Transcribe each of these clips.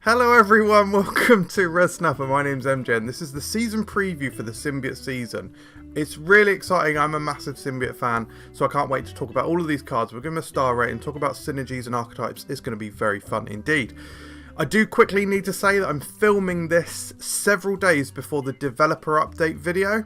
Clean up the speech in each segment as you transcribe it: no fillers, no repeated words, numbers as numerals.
Hello everyone, welcome to Red Snapper. My name's MJ and this is the season preview for the Symbiote season. It's really exciting. I'm a massive Symbiote fan, so I can't wait to talk about all of these cards. We're going to star rate and talk about synergies and archetypes. It's going to be very fun indeed. I do quickly need to say that I'm filming this several days before the developer update video.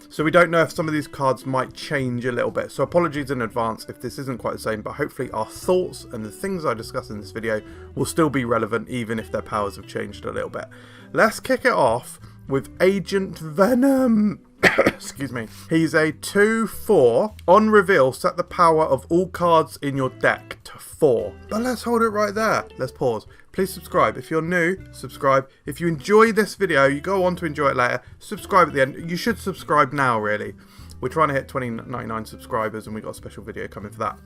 So we don't know if some of these cards might change a little bit. So apologies in advance if this isn't quite the same, but hopefully our thoughts and the things I discuss in this video will still be relevant even if their powers have changed a little bit. Let's kick it off with Agent Venom. Excuse me. He's a 2/4. On reveal, set the power of all cards in your deck to 4. But let's hold it right there. Let's pause. Please subscribe. If you're new, subscribe. If you enjoy this video, you go on to enjoy it later, subscribe at the end. You should subscribe now, really. We're trying to hit 2099 subscribers and we got a special video coming for that.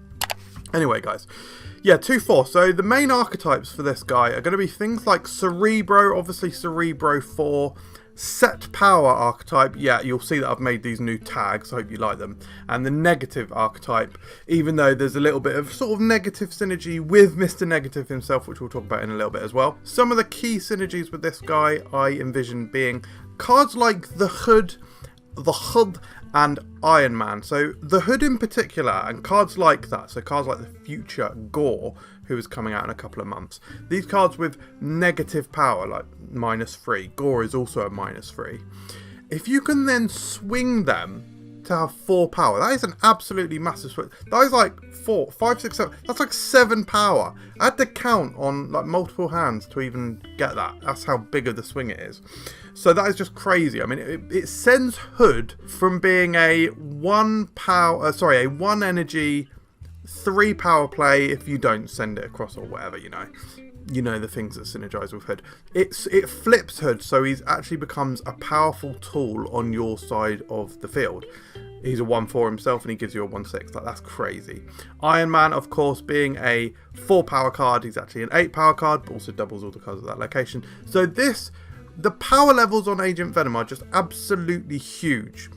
Anyway, guys. Yeah, 2/4. So the main archetypes for this guy are going to be things like Cerebro, obviously Cerebro 4. Set power archetype, yeah, you'll see that I've made these new tags, I hope you like them. And the negative archetype, even though there's a little bit of sort of negative synergy with Mr. Negative himself, which we'll talk about in a little bit as well. Some of the key synergies with this guy I envision being cards like the Hood, and Iron Man. So the Hood in particular, and cards like that, so cards like the future Gore, who is coming out in a couple of months. These cards with negative power, like -3. Gore is also a -3. If you can then swing them to have 4 power, that is an absolutely massive swing. That is like 4, 5, 6, 7. That's like 7 power. I had to count on like multiple hands to even get that. That's how big of the swing it is. So that is just crazy. I mean, it sends Hood from being a 1 energy, 3 power play if you don't send it across or whatever, you know the things that synergize with Hood. It flips Hood, so he actually becomes a powerful tool on your side of the field. He's a 1/4 himself and he gives you a 1/6. Like, that's crazy. Iron Man, of course, being a 4 power card, he's actually an 8 power card, but also doubles all the cards at that location. So the power levels on Agent Venom are just absolutely huge.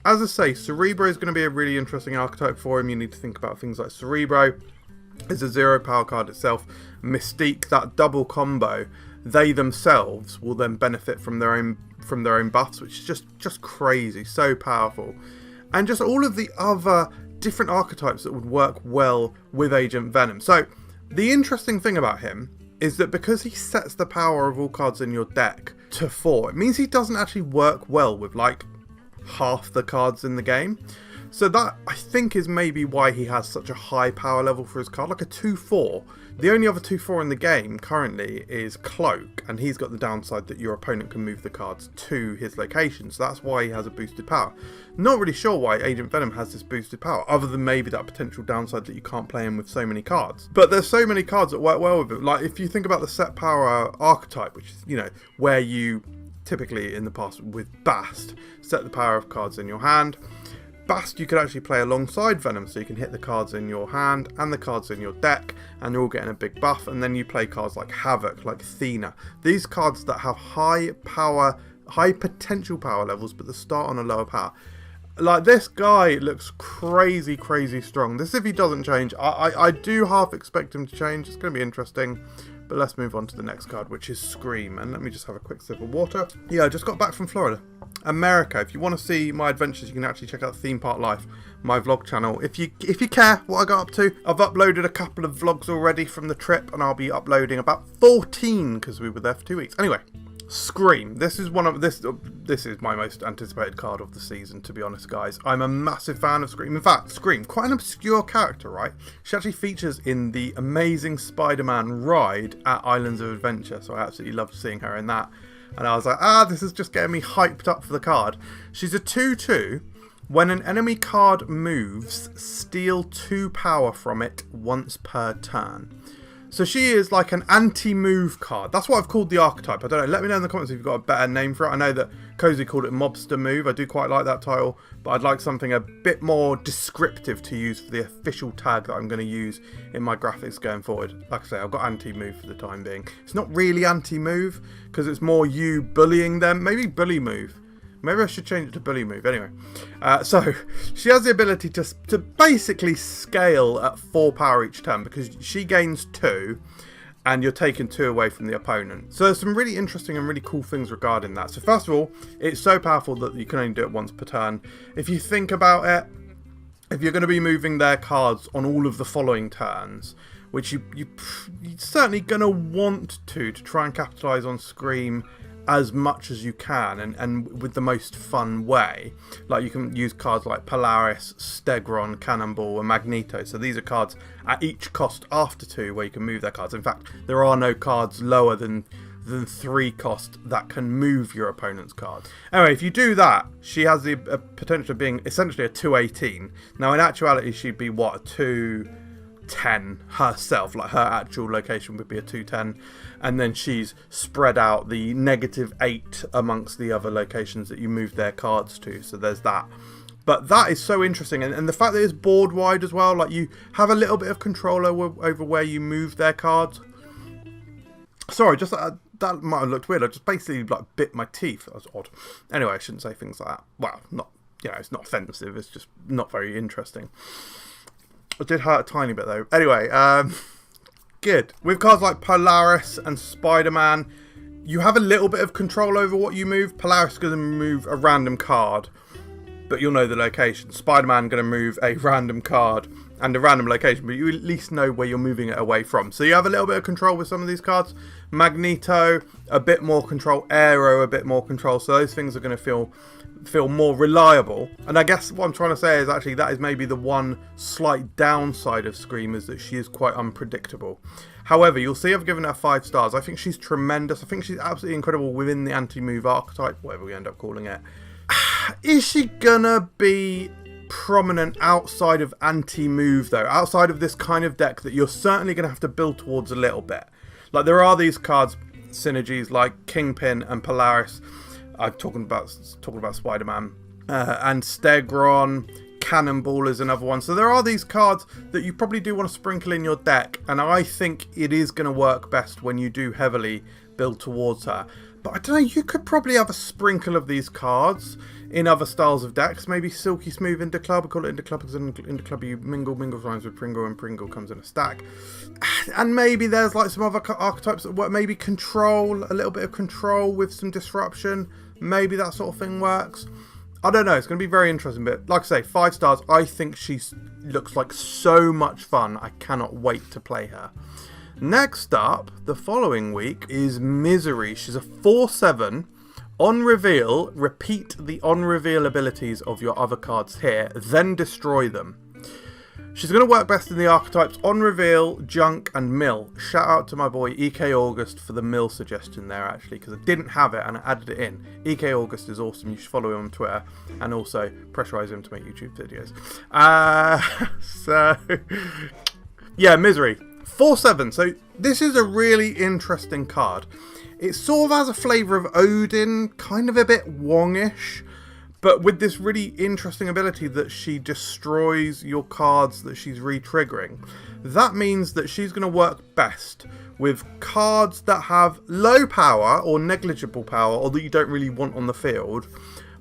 As I say, Cerebro is going to be a really interesting archetype for him. You need to think about things like Cerebro is a 0 power card itself. Mystique, that double combo, they themselves will then benefit from their own buffs, which is just crazy, so powerful. And just all of the other different archetypes that would work well with Agent Venom. So the interesting thing about him is that because he sets the power of all cards in your deck to 4, it means he doesn't actually work well with like half the cards in the game. So that, I think, is maybe why he has such a high power level for his card, like a 2/4. The only other 2/4 in the game currently is Cloak, and he's got the downside that your opponent can move the cards to his location, so that's why he has a boosted power. Not really sure why Agent Venom has this boosted power, other than maybe that potential downside that you can't play him with so many cards. But there's so many cards that work well with it. Like, if you think about the set power archetype, which is, where you typically in the past with Bast set the power of cards in your hand. Bast you could actually play alongside Venom, so you can hit the cards in your hand and the cards in your deck, and they're all getting a big buff. And then you play cards like Havoc, like Thena. These cards that have high potential power levels, but they start on a lower power. Like, this guy looks crazy strong. This, if he doesn't change, I do half expect him to change. It's going to be interesting. But let's move on to the next card, which is Scream. And let me just have a quick sip of water. Yeah, I just got back from Florida. America. If you want to see my adventures, you can actually check out Theme Park Life, my vlog channel. If you care what I got up to, I've uploaded a couple of vlogs already from the trip, and I'll be uploading about 14 because we were there for 2 weeks. Anyway, Scream. This is this is my most anticipated card of the season, to be honest, guys. I'm a massive fan of Scream. In fact, Scream, quite an obscure character, right? She actually features in the Amazing Spider-Man ride at Islands of Adventure, so I absolutely loved seeing her in that. And I was like, this is just getting me hyped up for the card. She's a 2/2. When an enemy card moves, steal 2 power from it once per turn. So she is like an anti-move card. That's what I've called the archetype. I don't know. Let me know in the comments if you've got a better name for it. I know that Cozy called it Mobster Move. I do quite like that title, but I'd like something a bit more descriptive to use for the official tag that I'm going to use in my graphics going forward. Like I say, I've got anti-move for the time being. It's not really anti-move because it's more you bullying them. Maybe bully move. Maybe I should change it to bully move. Anyway, so she has the ability to basically scale at 4 power each turn because she gains 2 and you're taking 2 away from the opponent. So there's some really interesting and really cool things regarding that. So first of all, it's so powerful that you can only do it once per turn. If you think about it, if you're going to be moving their cards on all of the following turns, which you're certainly going to want to try and capitalise on Scream as much as you can, and with the most fun way. Like, you can use cards like Polaris, Stegron, Cannonball, and Magneto. So these are cards at each cost after 2 where you can move their cards. In fact, there are no cards lower than 3 cost that can move your opponent's cards. Anyway, if you do that, she has the potential of being essentially a 218. Now, in actuality, she'd be, what, a 210 herself. Like, her actual location would be a 210. And then she's spread out the -8 amongst the other locations that you move their cards to. So there's that. But that is so interesting. And the fact that it's board wide as well. Like, you have a little bit of control over where you move their cards. Sorry, just that might have looked weird. I just basically like bit my teeth. That was odd. Anyway, I shouldn't say things like that. Well, not, you know, it's not offensive. It's just not very interesting. It did hurt a tiny bit though. Anyway, good. With cards like Polaris and Spider-Man, you have a little bit of control over what you move. Polaris is going to move a random card, but you'll know the location. Spider-Man going to move a random card and a random location, but you at least know where you're moving it away from. So you have a little bit of control with some of these cards. Magneto, a bit more control. Aero, a bit more control. So those things are going to feel more reliable. And I guess what I'm trying to say is actually that is maybe the one slight downside of Scream, is that she is quite unpredictable. However, you'll see I've given her 5 stars. I think she's tremendous. I think she's absolutely incredible within the anti-move archetype, whatever we end up calling it. Is she gonna be prominent outside of anti-move though? Outside of this kind of deck that you're certainly gonna have to build towards a little bit. Like, there are these cards, synergies like Kingpin and Polaris. I'm talking about Spider-Man and Stegron. Cannonball is another one. So there are these cards that you probably do want to sprinkle in your deck, and I think it is going to work best when you do heavily build towards her. But I don't know, you could probably have a sprinkle of these cards in other styles of decks. Maybe Silky Smooth into club. We call it into club because into club you mingle rhymes with Pringle, and Pringle comes in a stack. And maybe there's like some other archetypes that work. Maybe control, a little bit of control with some disruption. Maybe that sort of thing works. I don't know, it's going to be very interesting, but like I say, 5 stars. I think she looks like so much fun. I cannot wait to play her. Next up, the following week, is Misery. She's a 4/7. On reveal, repeat the on-reveal abilities of your other cards here, then destroy them. She's going to work best in the archetypes on reveal, junk, and mill. Shout out to my boy EK August for the mill suggestion there, actually, because I didn't have it and I added it in. EK August is awesome. You should follow him on Twitter and also pressurize him to make YouTube videos. So, yeah, Misery. 4/7. So this is a really interesting card. It sort of has a flavour of Odin, kind of a bit Wongish, but with this really interesting ability that she destroys your cards that she's re-triggering. That means that she's going to work best with cards that have low power or negligible power, or that you don't really want on the field,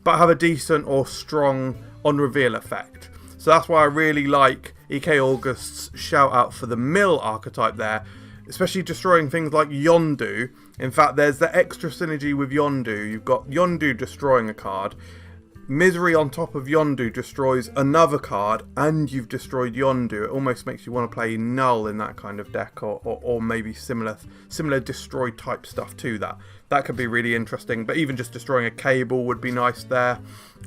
but have a decent or strong on-reveal effect. So that's why I really like EK August's shout out for the mill archetype there, especially destroying things like Yondu. In fact, there's the extra synergy with Yondu. You've got Yondu destroying a card. Misery on top of Yondu destroys another card, and you've destroyed Yondu. It almost makes you want to play Null in that kind of deck, or maybe similar destroy type stuff to that. That could be really interesting, but even just destroying a Cable would be nice there.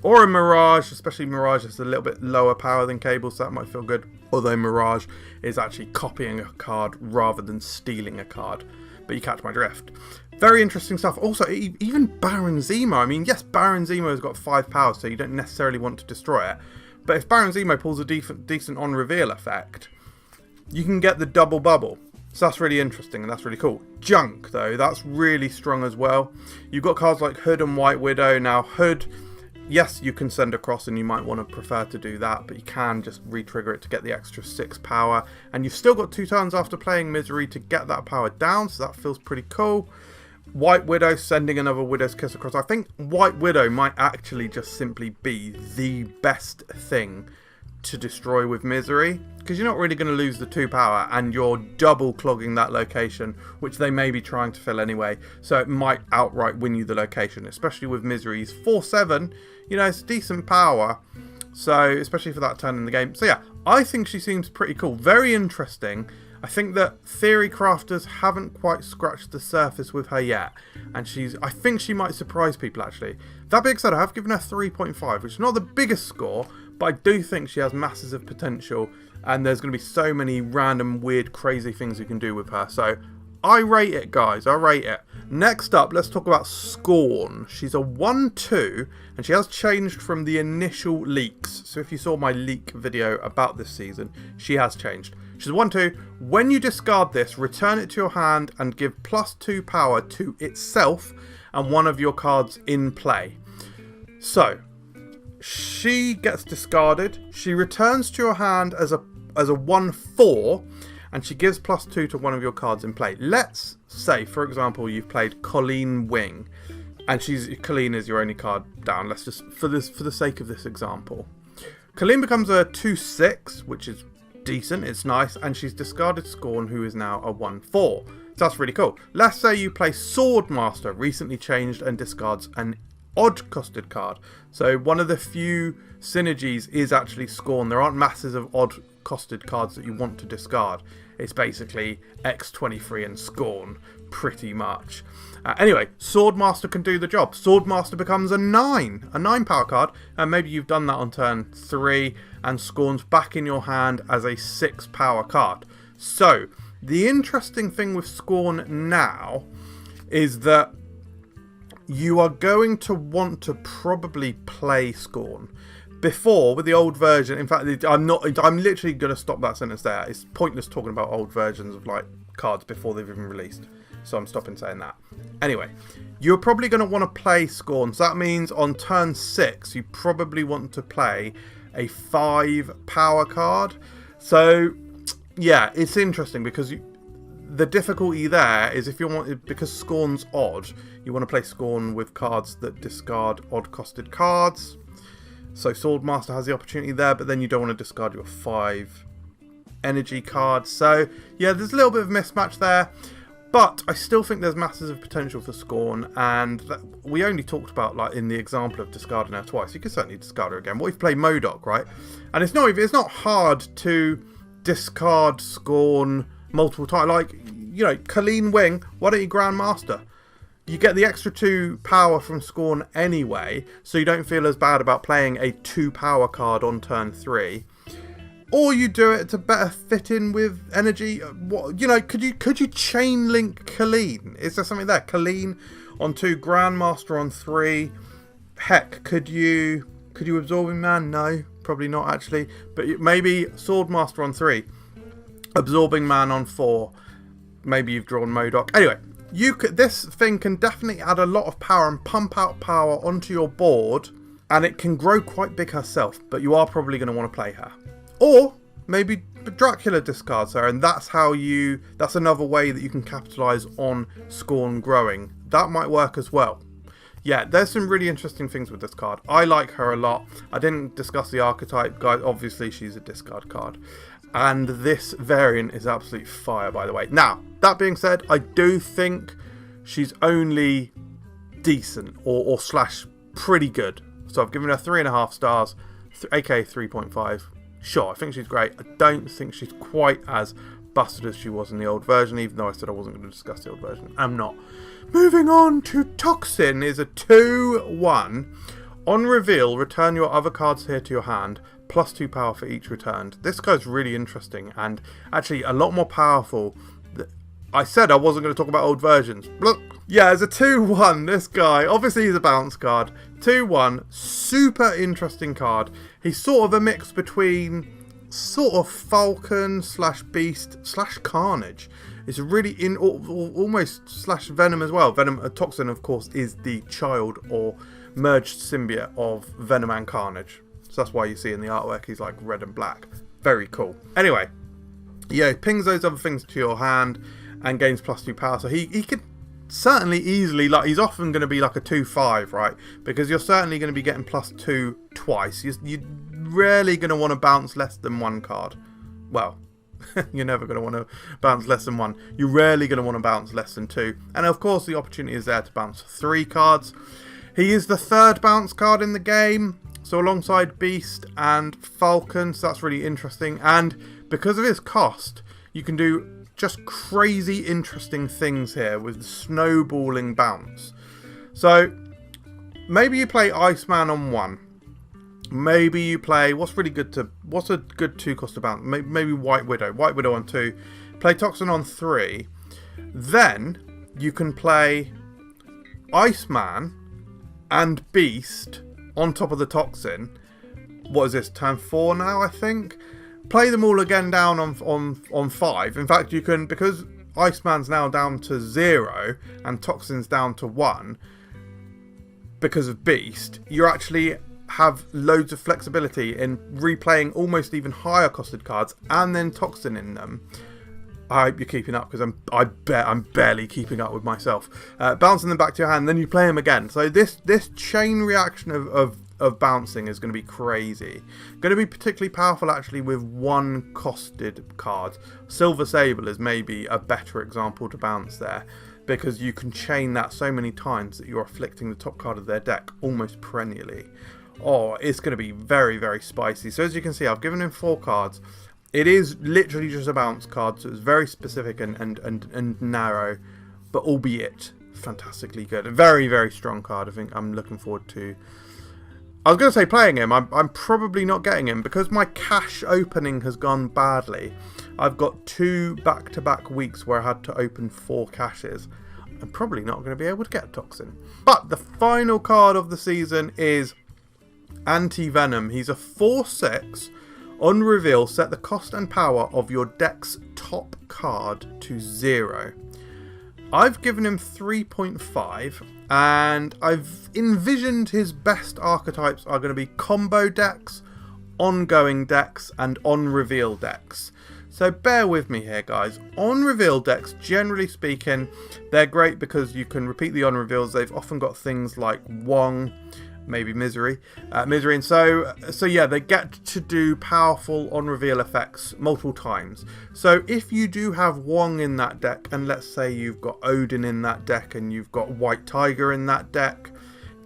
Or a Mirage, especially Mirage is a little bit lower power than Cable, so that might feel good. Although Mirage is actually copying a card rather than stealing a card. But you catch my drift. Very interesting stuff. Also, even Baron Zemo. I mean, yes, Baron Zemo has got 5 power, so you don't necessarily want to destroy it. But if Baron Zemo pulls a decent on-reveal effect, you can get the double bubble. So that's really interesting, and that's really cool. Junk, though, that's really strong as well. You've got cards like Hood and White Widow. Now, Hood, yes, you can send across, and you might want to prefer to do that, but you can just re-trigger it to get the extra 6 power. And you've still got 2 turns after playing Misery to get that power down, so that feels pretty cool. White Widow, sending another Widow's Kiss across. I think White Widow might actually just simply be the best thing to destroy with Misery, because you're not really going to lose the 2 power, and you're double clogging that location, which they may be trying to fill anyway, so it might outright win you the location, especially with Misery's 4/7. You know, it's decent power, so especially for that turn in the game. So yeah, I think she seems pretty cool, very interesting. I think that theory crafters haven't quite scratched the surface with her yet, and I think she might surprise people actually. That being said, I have given her 3.5, which is not the biggest score, but I do think she has masses of potential, and there's going to be so many random, weird, crazy things you can do with her. So I rate it, guys. I rate it. Next up, let's talk about Scorn. She's a 1/2, and she has changed from the initial leaks. So if you saw my leak video about this season, she has changed. She's a 1/2. When you discard this, return it to your hand and give +2 power to itself and one of your cards in play. So she gets discarded. She returns to your hand as a 1/4, and she gives +2 to one of your cards in play. Let's say, for example, you've played Colleen Wing, and Colleen is your only card down. Let's just, for the sake of this example, Colleen becomes a 2/6, which is decent, it's nice, and she's discarded Scorn, who is now a 1/4. So that's really cool. Let's say you play Swordmaster, recently changed, and discards an odd costed card. So one of the few synergies is actually Scorn. There aren't masses of odd costed cards that you want to discard. It's basically X23 and Scorn, pretty much. Anyway, Swordmaster can do the job. Swordmaster becomes a 9 power card, and maybe you've done that on turn 3, and Scorn's back in your hand as a 6 power card. So, the interesting thing with Scorn now is that you are going to want to probably play Scorn. Before, with the old version, in fact, I'm literally going to stop that sentence there. It's pointless talking about old versions of like cards before they've even released. So I'm stopping saying that. Anyway, you're probably going to want to play Scorn. So that means on turn 6, you probably want to play a 5 power card. So yeah, it's interesting because the difficulty there is if you want, because Scorn's odd, you want to play Scorn with cards that discard odd costed cards. So Swordmaster has the opportunity there, but then you don't want to discard your 5 energy cards. So yeah, there's a little bit of mismatch there, but I still think there's masses of potential for Scorn, and we only talked about, like, in the example of discarding her twice. You could certainly discard her again. What if you play MODOK, right? And it's not hard to discard Scorn multiple times. Like, you know, Colleen Wing, why don't you Grandmaster? You get the extra 2 power from Scorn anyway, so you don't feel as bad about playing a 2 power card on turn 3. Or you do it to better fit in with energy. What, you know, could you chain link Colleen? Is there something there? Colleen on 2, Grandmaster on 3. Heck, could you Absorbing Man? No, probably not actually. But maybe Swordmaster on 3, Absorbing Man on 4. Maybe you've drawn MODOK. Anyway, this thing can definitely add a lot of power and pump out power onto your board, and it can grow quite big herself, but you are probably going to want to play her. Or maybe Dracula discards her, and that's another way that you can capitalize on Scorn growing. That might work as well. Yeah, there's some really interesting things with this card. I like her a lot. I didn't discuss the archetype, guys. Obviously, she's a discard card. And this variant is absolute fire, by the way. Now, that being said, I do think she's only decent or slash pretty good. So I've given her 3.5 stars, aka 3.5. Sure, I think she's great. I don't think she's quite as busted as she was in the old version, even though I said I wasn't going to discuss the old version. I'm not. Moving on to Toxin is a 2/1. On reveal, return your other cards here to your hand, +2 power for each returned. This guy's really interesting and actually a lot more powerful. I said I wasn't going to talk about old versions. Look. Yeah, as a 2/1, this guy, obviously he's a bounce card. 2/1, super interesting card. He's sort of a mix between sort of Falcon / Beast / Carnage. It's really almost / Venom as well. Toxin, of course, is the child or merged symbiote of Venom and Carnage. So that's why you see in the artwork he's like red and black. Very cool. Anyway, yeah, pings those other things to your hand and gains +2 power. So he could certainly easily, like, he's often going to be like a 2/5, right? Because you're certainly going to be getting +2 twice. You rarely going to want to bounce less than one card. Well, you're never going to want to bounce less than one. You're rarely going to want to bounce less than two. And of course, the opportunity is there to bounce 3 cards. He is the 3rd bounce card in the game. So alongside Beast and Falcon, so that's really interesting. And because of his cost, you can do just crazy interesting things here with snowballing bounce. So maybe you play Iceman on 1. Maybe you play, what's a good 2 cost to bounce? Maybe White Widow. White Widow on 2. Play Toxin on 3. Then you can play Iceman and Beast on top of the Toxin. What is this, turn 4 now, I think? Play them all again down on 5. In fact, you can, because Iceman's now down to 0 and Toxin's down to 1 because of Beast, you actually have loads of flexibility in replaying almost even higher costed cards and then Toxin in them. I hope you're keeping up, because I'm barely keeping up with myself. Bouncing them back to your hand, then you play them again. So this chain reaction of bouncing is going to be crazy. Going to be particularly powerful actually with 1 costed card. Silver Sable is maybe a better example to bounce there, because you can chain that so many times that you're afflicting the top card of their deck almost perennially. Oh, it's going to be very, very spicy. So as you can see, I've given him 4 cards. It is literally just a bounce card, so it's very specific and narrow, but albeit fantastically good. A very, very strong card. I think I'm looking forward to... I was going to say playing him. I'm probably not getting him because my cache opening has gone badly. I've got 2 back-to-back weeks where I had to open 4 caches. I'm probably not going to be able to get Toxin. But the final card of the season is Anti-Venom. He's a 4/6. On reveal, set the cost and power of your deck's top card to 0. I've given him 3.5, and I've envisioned his best archetypes are going to be combo decks, ongoing decks, and on-reveal decks. So bear with me here, guys. On-reveal decks, generally speaking, they're great because you can repeat the on-reveals. They've often got things like Wong, maybe Misery, and so yeah, they get to do powerful on-reveal effects multiple times. So if you do have Wong in that deck, and let's say you've got Odin in that deck, and you've got White Tiger in that deck,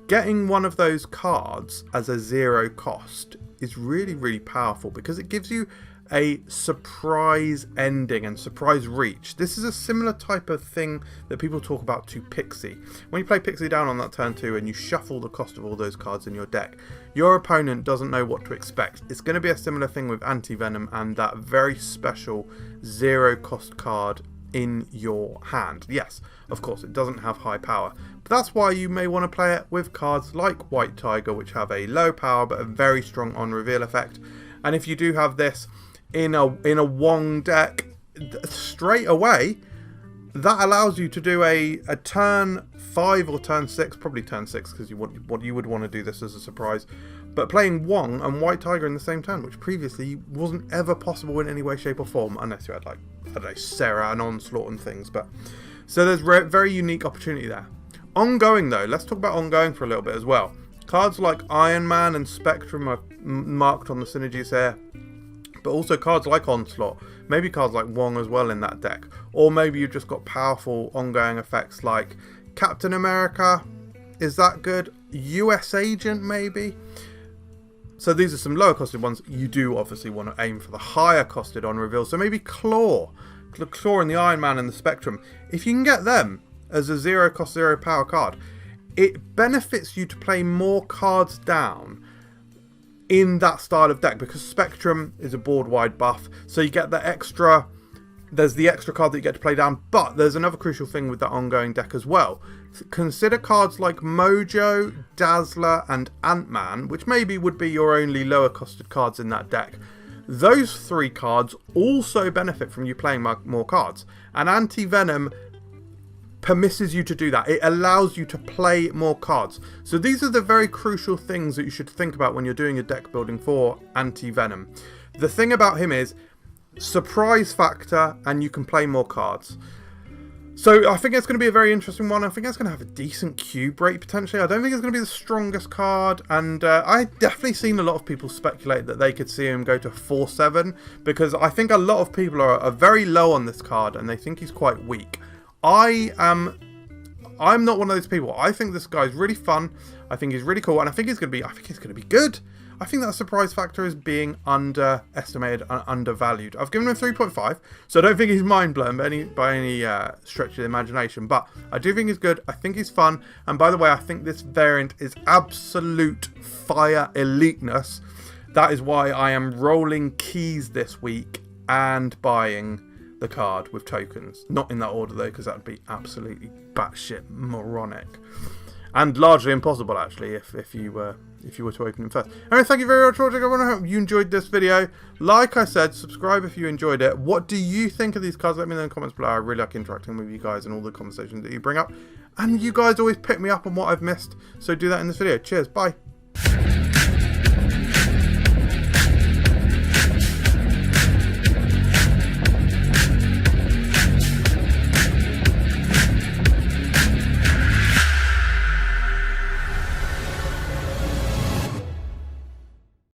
getting one of those cards as a 0 cost is really, really powerful because it gives you a surprise ending and surprise reach. This is a similar type of thing that people talk about to Pixie. When you play Pixie down on that turn 2 and you shuffle the cost of all those cards in your deck, your opponent doesn't know what to expect. It's going to be a similar thing with Anti-Venom and that very special 0 cost card in your hand. Yes, of course, it doesn't have high power, but that's why you may want to play it with cards like White Tiger, which have a low power but a very strong on reveal effect. And if you do have this in a Wong deck, straight away, that allows you to do a turn 5 or turn 6, probably turn 6 because you would want to do this as a surprise, but playing Wong and White Tiger in the same turn, which previously wasn't ever possible in any way, shape or form, unless you had like, I don't know, Sarah and Onslaught and things. But so there's very unique opportunity there. Ongoing though, let's talk about ongoing for a little bit as well. Cards like Iron Man and Spectrum are marked on the synergies here, but also cards like Onslaught, maybe cards like Wong as well in that deck, or maybe you've just got powerful ongoing effects like Captain America. Is that good? US Agent maybe? So these are some lower costed ones. You do obviously want to aim for the higher costed on reveal, so maybe Claw and the Iron Man and the Spectrum. If you can get them as a 0 cost 0 power card, it benefits you to play more cards down in that style of deck, because Spectrum is a board wide buff, so you get the extra, there's the extra card that you get to play down. But there's another crucial thing with that ongoing deck as well. Consider cards like Mojo, Dazzler and Ant-Man, which maybe would be your only lower costed cards in that deck. Those 3 cards also benefit from you playing more cards, and Anti-Venom permits you to do that. It allows you to play more cards. So these are the very crucial things that you should think about when you're doing your deck building for Anti-Venom. The thing about him is surprise factor, and you can play more cards. So I think it's going to be a very interesting one. I think it's going to have a decent cube rate potentially. I don't think it's going to be the strongest card, and I definitely seen a lot of people speculate that they could see him go to 4/7, because I think a lot of people are very low on this card and they think he's quite weak. I'm not one of those people. I think this guy's really fun. I think he's really cool, and I think he's going to be good. I think that surprise factor is being underestimated and undervalued. I've given him 3.5, so I don't think he's mind-blown by any stretch of the imagination, but I do think he's good. I think he's fun, and by the way, I think this variant is absolute fire eliteness. That is why I am rolling keys this week and buying the card with tokens. Not in that order though, because that would be absolutely batshit moronic. And largely impossible, actually, if you were to open them first. Anyway, thank you very much for watching, everyone. I hope you enjoyed this video. Like I said, subscribe if you enjoyed it. What do you think of these cards? Let me know in the comments below. I really like interacting with you guys and all the conversations that you bring up. And you guys always pick me up on what I've missed. So do that in this video. Cheers. Bye.